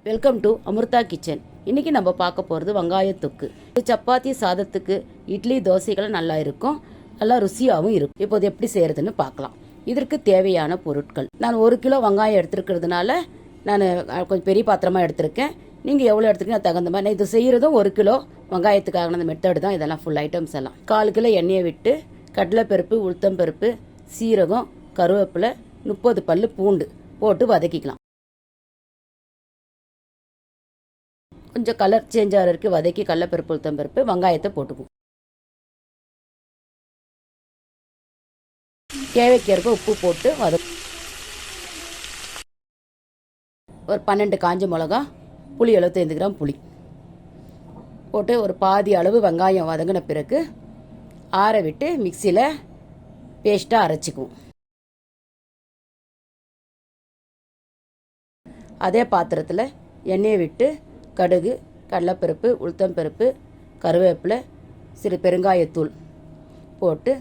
Welcome to Amrita kitchen. இன்றைக்கி நம்ம பார்க்க போகிறது வெங்காய தொக்கு. சப்பாத்தி சாதத்துக்கு இட்லி தோசைகள் நல்லா இருக்கும், நல்லா ருசியாகவும் இருக்கும். இப்போது எப்படி செய்கிறதுன்னு பார்க்கலாம். இதற்கு தேவையான பொருட்கள், நான் 1 கிலோ வெங்காயம் எடுத்துருக்கிறதுனால நான் கொஞ்சம் பெரிய பாத்திரமாக எடுத்திருக்கேன். நீங்கள் எவ்வளோ எடுத்துக்கணும் தகுந்த மாதிரி. நான் இது செய்கிறதும் 1 கிலோ வெங்காயத்துக்காக அந்த மெத்தடு தான். இதெல்லாம் ஃபுல் ஐட்டம்ஸ் எல்லாம் 1/4 கிலோ எண்ணெயை விட்டு கடலைப்பருப்பு, உளுத்தம் பருப்பு, சீரகம், கருவேப்பிலை, 30 பல்லு பூண்டு போட்டு வதக்கிக்கலாம். கொஞ்சம் கலர் சேஞ்ச் ஆகிறதுக்கு வதக்கி கடலைப்பருப்பு, உளுத்தம் பருப்பு, வெங்காயத்தை போட்டுக்குவோம். தேவைக்கேற்ப உப்பு போட்டு ஒரு 12 காஞ்ச மிளகா, புளி 75 கிராம் புளி போட்டு ஒரு பாதி அளவு வெங்காயம் வதங்கின பிறகு ஆற விட்டு மிக்சியில் பேஸ்ட்டாக அரைச்சிக்குவோம். அதே பாத்திரத்தில் எண்ணெயை விட்டு கடுகு, கடலைப்பருப்பு, உளுத்தம் பருப்பு, கருவேப்பிலை, சிறு பெருங்காயத்தூள் போட்டு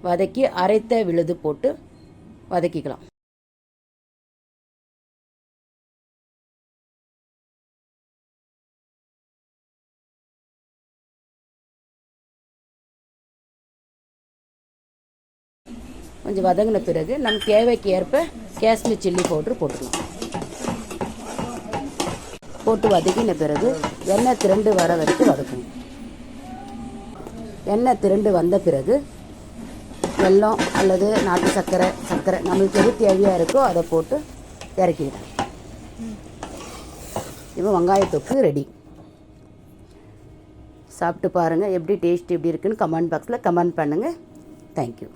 வதக்கி அரைத்த விழுது போட்டு வதக்கிக்கலாம். கொஞ்சம் வதங்கின பிறகு நம்ம தேவைக்கு ஏற்ப காஷ்மீர் சில்லி பவுடர் போட்டுக்கலாம். போட்டு வதக்கின பிறகு எண்ணெய் திரண்டு வர வரைக்கும் வதக்கணும். எண்ணெய் திரண்டு வந்த பிறகு வெல்லம் அல்லது நாட்டு சர்க்கரை நம்மளுக்கு எது தேவையாக இருக்கோ அதை போட்டு இறக்கிடுறேன். இப்போ வெங்காயத்தொக்கு ரெடி. சாப்பிட்டு பாருங்கள், எப்படி டேஸ்ட் எப்படி இருக்குன்னு கமெண்ட் பாக்ஸில் கமெண்ட் பண்ணுங்கள். தேங்க்யூ.